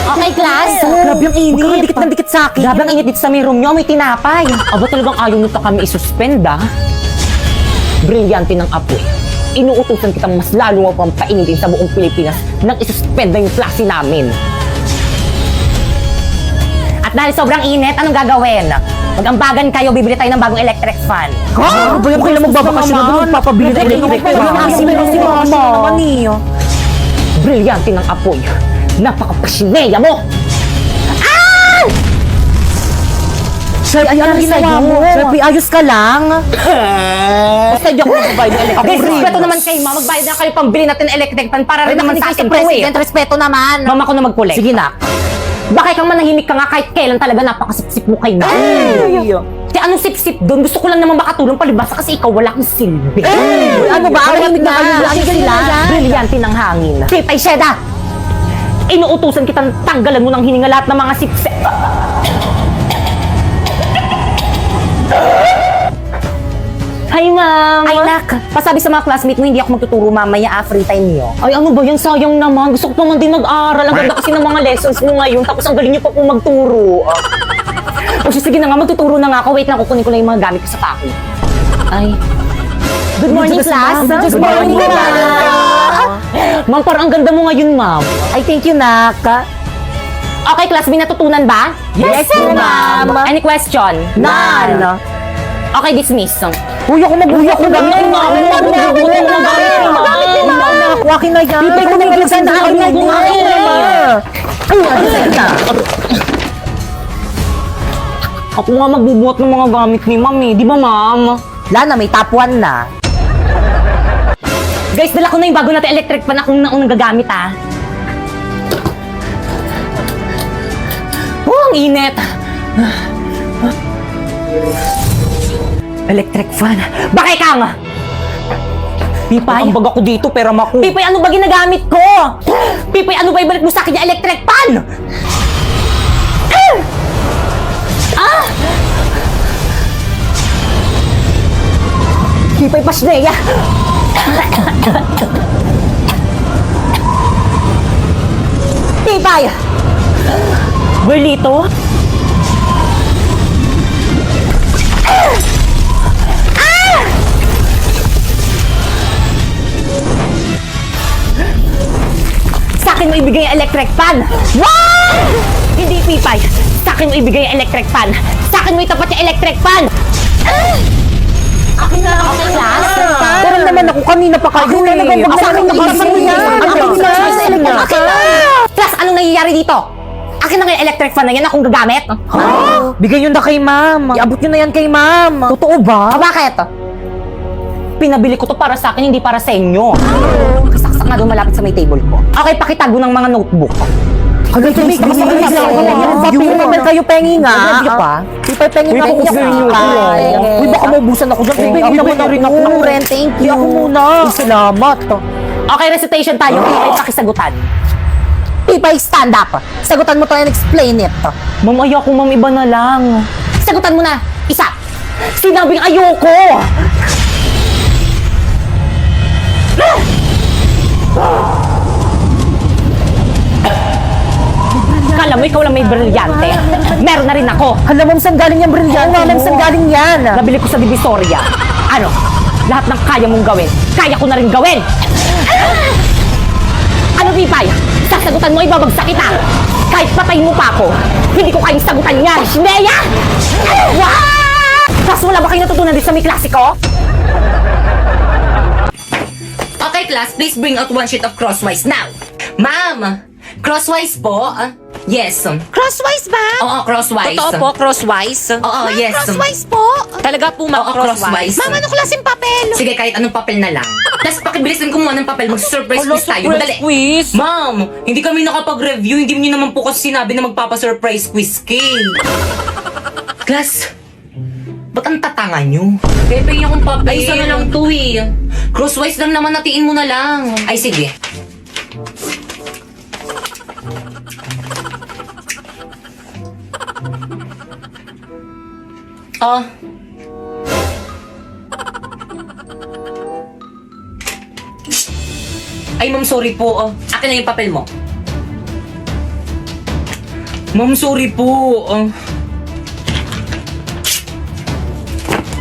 Okay, class. Grabe ang init. Huwag kang dikit ng dikit sa akin. Grabe ang init dito sa may room nyo. May tinapay. Aba talagang ayaw nito kami isuspend, ah. Brilyante ng apoy. Inuutusan kitang mas lalo mo pang painitin sa buong Pilipinas nang isuspend na yung klase namin. At dahil sobrang init, anong gagawin? Mag-ambagan kayo, bibili tayo ng bagong electric fan. Ha? Bayan ko lang magbabakasyon na doon magpapabili ng electric fan. Si Mama naman niyo. Brilyante ng apoy. Napaka-pasineya mo! Sir, ayan ang ginawa mo. Sir, ayos ka lang. Basta di ako magbabayad ng electric fan. Okay, respeto naman kayo, ma. Magbayad na kayo pambili natin ng electric fan para rin naman sa akin to, eh. respeto naman. Mama ko na mag-collect. Sige na. Bakit kang manahimik ka nga kahit kailan talaga napakasipsip mo kay na? Kaya anong sip-sip doon? Gusto ko lang naman makatulong palibasa kasi ikaw wala kang silbi. Ano ba? Malamig na kayo lang sila. Brilyante ng hangin. Pipay Sheda! Inuutusan kitang tanggalan mo ng hininga lahat ng mga sip-sip. Hi, ma'am! Ay, nak. Pasabi sa mga classmate mo, hindi ako magtuturo mamaya, free time niyo. Ay, ano ba yan? Sayang naman. Gusto ko naman din mag-aral. Ang ganda kasi ng mga lessons mo ngayon. Tapos ang galing niyo pa po magturo. O sige na nga, magtuturo na nga ako. Wait lang, kukunin ko lang yung mga gamit ko sa pako. Ay. Good morning, class. Good morning, ma'am. Ma'am, parang ang ganda mo ngayon, ma'am. Ay, thank you, nak. Okay, class, may natutunan ba? Yes, ma'am. Any question? None. Okay, dismiss. Uy, ako mabuhay ako gamit ni ma'am. Akin na yan. Ipay ko na yung sa akin na yan. Ako nga magbubuhat ng mga gamit ni ma'am eh. Di ba, ma'am? Lana, may top 1 na. Guys, dala ko na yung bago natin electric pan akong naunang gagamit, ah. Oh, ang init. Electric fan. Bakit kang? Pipay. Ang baga ko dito, pera mako. Pipay, ano ba ginagamit ko? Pipay, ano ba ibalik mo sa akin yung electric pan? Pipay, pasneya. Pipay. Berlito. Sa akin mo ibigay ang electric fan. Wow! Hindi, Pipay. Sa akin mo ibigay ang electric fan. Sa akin mo itapat yung electric fan. Akin na ako, class. Pero naman ako, kanina pa kayo eh. Sa akin mo ibigay Akin na. Class, anong nangyayari dito? Akin na nga yung electric fan na yan akong gagamit. Bigay yun na kay ma'am. Iabot nyo na yan kay ma'am. Totoo ba? Bakit? Pinabili ko to para sa akin, hindi para sa inyo. Nakasaksak nga doon malapit sa may table ko. Okay, pakitago ng mga notebook. Hanggang sa may review naman kayo, pengi nga. Review pa? Pipay, pengi nga ako review. Uy, baka maubusan ako dyan. Pipay, naman na rin ako. Ren, thank you. Ako muna. Salamat. Okay, recitation tayo. Pipay, pakisagutan. Pipay, stand up. Sagutan mo to and explain it. Ma'am, ayoko, ma'am, iba na lang. Sagutan mo na. Isa. Sinabing ayoko. Kala mo ikaw lang may brilyante. Meron na rin ako. Hala, ma'am, saan galing yung brilyante mo? Ma'am, saan galing yan? Nabili ko sa Divisoria. Ano? Lahat ng kaya mong gawin, kaya ko na rin gawin. Ano, Pipay? Sasagutan mo, ibabagsak kita. Kahit patay mo pa ako, hindi ko kayang sagutan yan. Shineya! Wow! Tapos wala ba kayo natutunan din sa may klasiko? Okay, class, please bring out one sheet of crosswise now. Ma'am, crosswise po? Yes. Crosswise ba? Oo, crosswise. Totoo po, crosswise? Oo, Ma'am, yes. crosswise po? Talaga po, ma'am, Oo, crosswise. crosswise. Ma'am, anong klaseng papel? Sige, kahit anong papel na lang. Tapos pakibilisan kumuha ng papel, mag-surprise quiz tayo. Madali. quiz? Ma'am, hindi kami nakapag-review. Hindi niyo naman po kasi sinabi na magpapa-surprise quiz kay. Class, ba't ang tatanga nyo? Pepe yung akong papel. Ay, isa na lang to eh. Crosswise lang naman, natiin mo na lang. Ay, sige. Ah. Ay, ma'am, sorry po. Akin na yung papel mo. Ma'am, sorry po.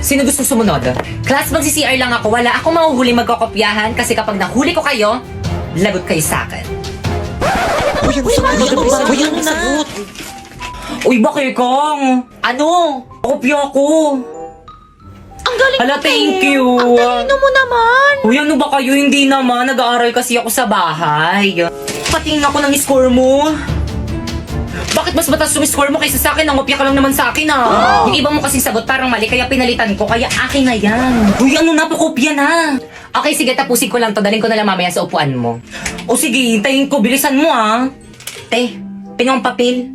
Sino gusto sumunod? Class, magsi-CR lang ako. Wala akong mahuhuli magkokopyahan kasi kapag nahuli ko kayo, lagot kayo sa akin. Uy, ano sagot? Uy, bakit kang? Ano? Kopya ko. Ang galing Hala, mo, thank te. you. Ang talino mo naman. Uy, ano ba kayo? Hindi naman. Nag-aaral kasi ako sa bahay. Patingin ako ng score mo. Bakit mas mataas yung score mo kaysa sa akin? Nangopya ka lang naman sa akin Yung iba mo kasing sagot parang mali kaya pinalitan ko. Kaya akin na yan. Uy, ano na? Pakopya na. Okay, sige. Tapusin ko lang to. Daling ko na lang mamaya sa upuan mo. O sige, hintayin ko. Bilisan mo Te, pinong papel.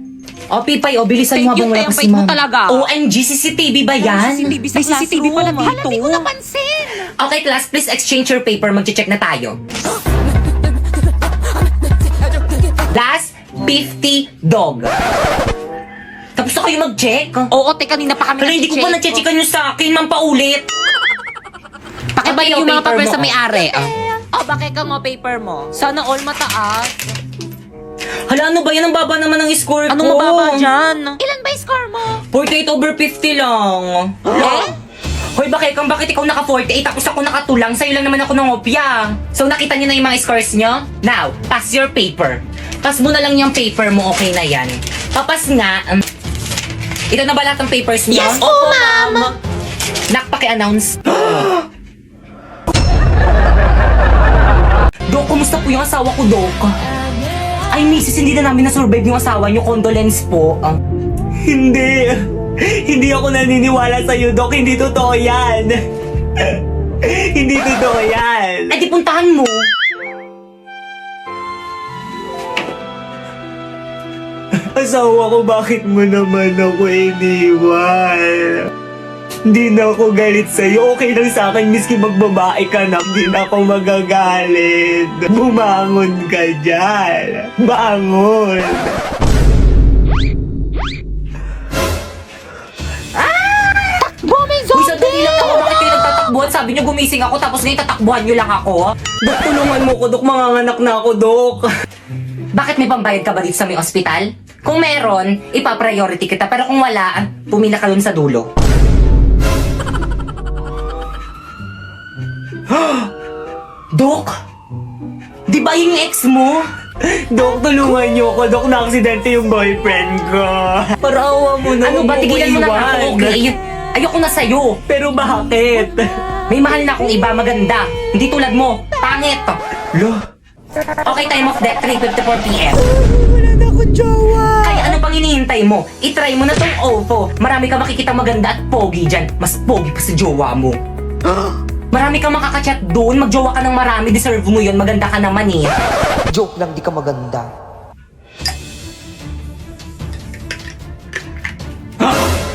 O, Pipay, bilisan mo Thank you, habang wala te. pa Ang si bait mo ma'am. talaga. OMG, CCTV ba yan? CCTV sa CCTV pala dito. Hala, di ko napansin. Okay, class, please exchange your paper. Mag-check na tayo. Last, 50 dog. Tapos na kayo mag-check? Oo, te, kanina pa kami Pero hindi ko pa na-checkan yung sa akin, ma'am, paulit. Pakibalik Okay, yung mga paper papel mo, sa may-ari. Oh, bakit ka mo paper mo? Sana all mataas. Hala, ano ba yan? Ang baba naman ng score ko. Anong mababa dyan? Ilan ba yung score mo? 48/50 lang. Eh? Hoy, bakit ikaw naka-48 tapos ako nakatulang? Sa'yo lang naman ako ng opya. So, nakita niyo na yung mga scores niyo? Now, pass your paper. Pass mo na lang yung paper mo, okay na yan. Papas nga. Ito na ba lahat ng papers niyo? Yes po, ma'am. Nakpaki-announce. Dok, kumusta po yung asawa ko, Dok? Ay, misis, hindi na namin na-survive yung asawa niyo. Condolence po. Hindi. Hindi ako naniniwala sa'yo, Dok. Hindi totoo yan. Hindi totoo yan. Eh, di puntahan mo. Asawa ko, bakit mo naman ako iniwan? Hindi na ako galit sa'yo. Okay lang sa akin, miski magbabae ka na. Hindi na ako magagalit. Bumangon ka dyan. Bangon. Uy, sandali lang ako. Bakit kayo nagtatakbuhan? Sabi niyo gumising ako tapos ngayon tatakbuhan niyo lang ako. Dok, tulungan mo ko, Dok. Manganganak na ako, Dok. Bakit may pambayad ka ba dito sa may ospital? Kung meron, ipa-priority kita. Pero kung wala, pumila ka dun sa dulo. Dok! Di ba yung ex mo? Dok, tulungan niyo ako. Dok, na-aksidente yung boyfriend ko. Parawa mo na. Ano ba? Tigilan mo na ako, okay? Ayoko na sa'yo. Pero bakit? May mahal na akong iba maganda. Hindi tulad mo. Pangit. Lo? Okay, time of death, 3:54 p.m. Wala na akong jowa. Kaya ano pang hinihintay mo? I-try mo na tong OPPO. Marami kang makikita maganda at pogi dyan. Mas pogi pa sa jowa mo. Marami kang makakachat doon. Magjowa ka ng marami. Deserve mo yun. Maganda ka naman eh. Joke lang, di ka maganda.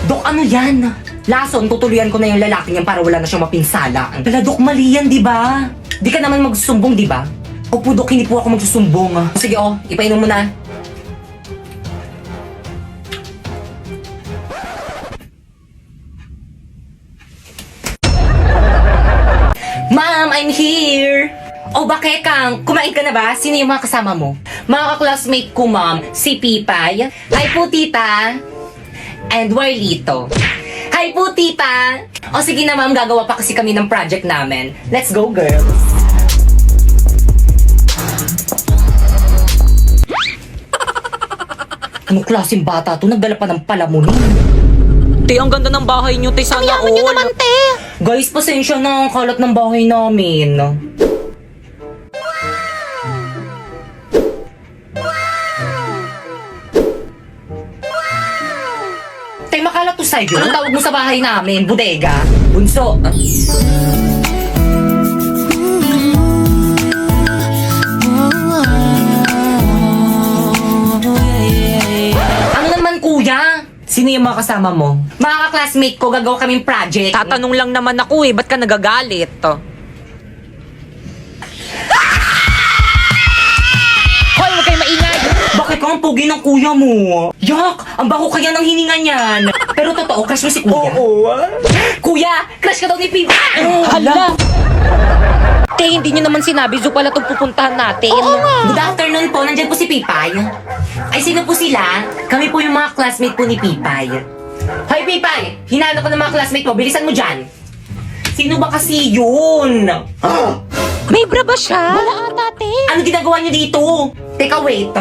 Dok, ano yan? Lason, tutuluyan ko na yung lalaki niyan para wala na siyang mapinsala. Wala, Dok, mali yan, di ba? Di ka naman magsusumbong, di ba? Opo, Dok, hindi po ako magsusumbong. Sige, ipainom mo na. Ma'am, I'm here! Bakit Kang? Kumain ka na ba? Sino yung mga kasama mo? Mga ka-classmate ko, ma'am. Si Pipay. Hi po, tita. And Warlito. Hi po, tita! Sige na, ma'am. Gagawa pa kasi kami ng project namin. Let's go, girls! Anong klaseng bata to? Nagdala pa ng palamunin. Te, ang ganda ng bahay niyo, te. Sana all. Nyo naman, te. Guys, pasensya na ang kalat ng bahay namin. Tay, makalat to sa'yo. Anong tawag mo sa bahay namin? Bodega? Bunso? Ano naman, kuya? Sino yung mga kasama mo? Mga ka-classmate ko, gagawa kaming project. Tatanong lang naman ako ba't ka nagagalit? Hoy, huwag kayo maingay! Bakit ka ang pogi ng kuya mo? Yak! Ang baho kaya ng hininga niyan. Pero totoo, crush mo si kuya? Oo. Kuya, crush ka daw ni Pipa! Hala! Te, hindi nyo naman sinabi, Zoo pala itong pupuntahan natin. Good afternoon po, nandyan po si Pipay. Ay, sino po sila? Kami po yung mga classmate po ni Pipay. Hoy, Pipay! Hinanap ko ng mga classmate mo. Bilisan mo dyan. Sino ba kasi yun? May bra ba siya? Wala ata, te. Ano ginagawa niyo dito? Teka, wait.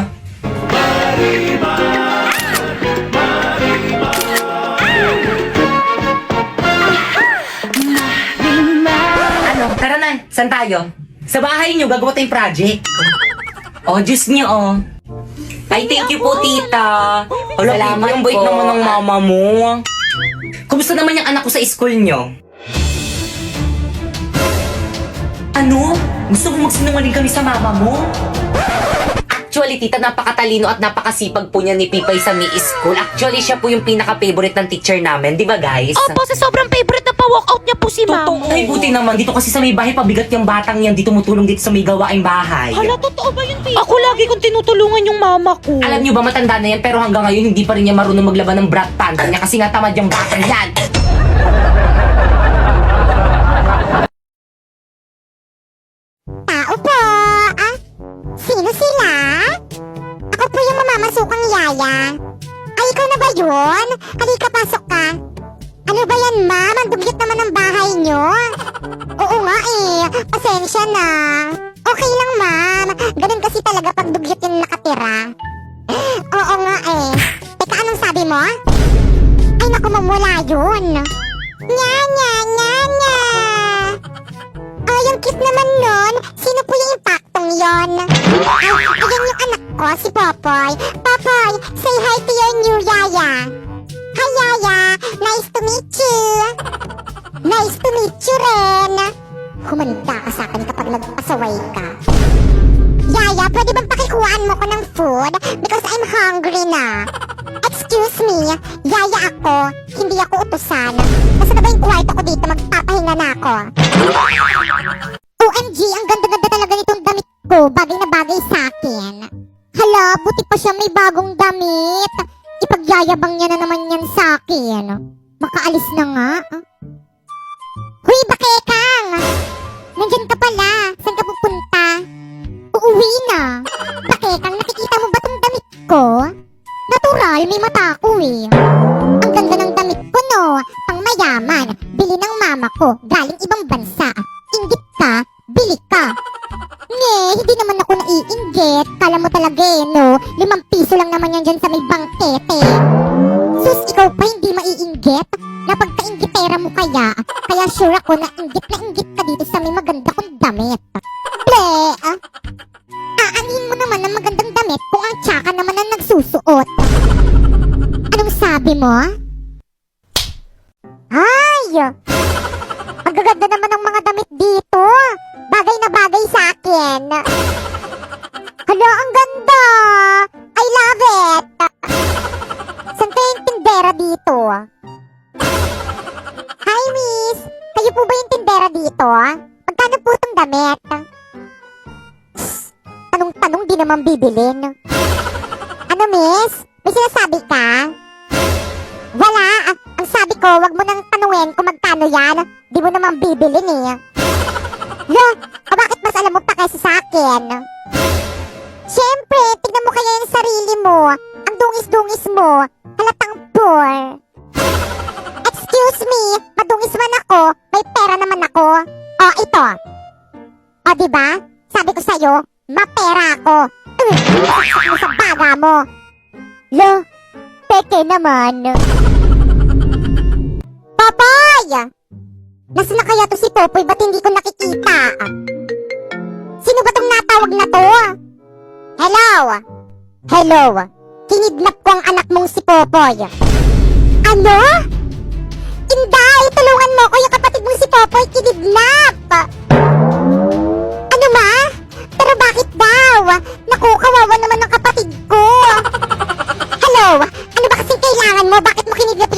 Ano? Tara na. Saan tayo? Sa bahay niyo, gagawa tayong project. Oh, juice niyo, oh. Ay, thank you po, tita. Salamat ang bait po. naman ng mama mo. Kumusta naman yung anak ko sa school niyo? Ano? Gusto mo magsinungaling kami sa mama mo? Actually, tita, napakatalino at napakasipag po niya ni Pipay sa Mi School. Actually, siya po yung pinaka-favorite ng teacher namin. Di ba, guys? Opo, sa sobrang favorite na pa-walkout niya po si Totoo. Mama. Ay, buti naman. Dito kasi sa may bahay, pabigat yung batang yan. Di tumutulong dito sa may gawaing bahay. Hala, totoo ba yun, Pipay? Ako lagi kong tinutulungan yung mama ko. Alam niyo ba, matanda na yan, pero hanggang ngayon, hindi pa rin niya marunong maglaban ng brat pants niya kasi nga tamad yung batang yan. Tao po! Ah, sino sila? Ako po yung mamamasukang yaya. Ay, ikaw na ba yun? Halika, pasok ka. Ano ba yan, ma'am? Ang dugyot naman ng bahay nyo. Oo nga eh. Pasensya na. Okay lang, ma'am. Ganun kasi talaga pag dugyot yung nakatira. Oo nga eh. Teka, anong sabi mo? Ay, naku, mamula yun. Nya, nya, nya, nya. Oh, yung cute naman nun. Sino po yung impaktong yon? Ay, ayan yung anak ko, si Popoy. Popoy, say hi to your new yaya. Hi, yaya. Nice to meet you. Nice to meet you rin. Humanda ka sa akin kapag nagpasaway ka. Yaya, pwede bang pakikuhaan mo ko ng food? Because I'm hungry na. Excuse me, yaya ako. Hindi ako utusan. Nasa na ba yung kwarto ko dito? Magpapahinga na ako. OMG, ang ganda-ganda talaga nitong damit ko. Bagay na bagay sa akin. Hala, buti pa siya may bagong damit. Ipagyayabang niya na naman yan sa akin. Makaalis na nga. Huy, Bakekang! Nandyan ka pala. Saan ka pupunta? Uuwi na. Bakekang, nakikita mo ba tong damit ko? Natural, may mata ako eh. Ang ganda ng damit ko, no? Pang mayaman. Bili ng mama ko. Galing ibang bansa. Inggit ka, bili ka. Hindi naman ako naiinggit. Kala mo talaga eh, no? 5 piso lang naman yan dyan sa may bangkete. Sus, ikaw pa hindi maiinggit? Napagkainggitera mo kaya? Kaya sure ako na inggit ka dito sa may maganda kong damit. Ple, aanin mo naman ng magandang damit kung ang tsaka naman ang nagsusuot. Anong sabi mo? Ay! Ang gaganda naman ng mga damit dito. Bagay na bagay sa akin. Hala, ang ganda! I love it! Saan kayo yung tindera dito? Hi, miss! Kayo po ba yung tindera dito? Magkano po itong damit? Psst, tanong-tanong di naman bibilin. Ano, miss? May sinasabi ka? Wala. Ang sabi ko, wag mo nang tanungin kung magkano yan. Di mo naman bibilin eh. Lo, bakit mas alam mo pa kaysa sa akin? Siyempre, tignan mo kaya yung sarili mo. Ang dungis-dungis mo. Halatang poor. Excuse me, madungis man ako. May pera naman ako. O, ito. O, diba? Sabi ko sa'yo, mapera ako. Saksak mo sa baga mo. Lo, peke naman. Popoy! Nasaan na kaya to si Popoy? Ba't hindi ko nakikita? Sino ba tong natawag na to? Hello? Hello? Kinidnap ko ang anak mong si Popoy. Ano? Inday, tulungan mo ko, yung kapatid mong si Popoy kinidnap. Ano ma? Pero bakit daw? Naku, kawawa naman ng kapatid ko. Hello? Ano ba kasing kailangan mo? Bakit mo kinidnap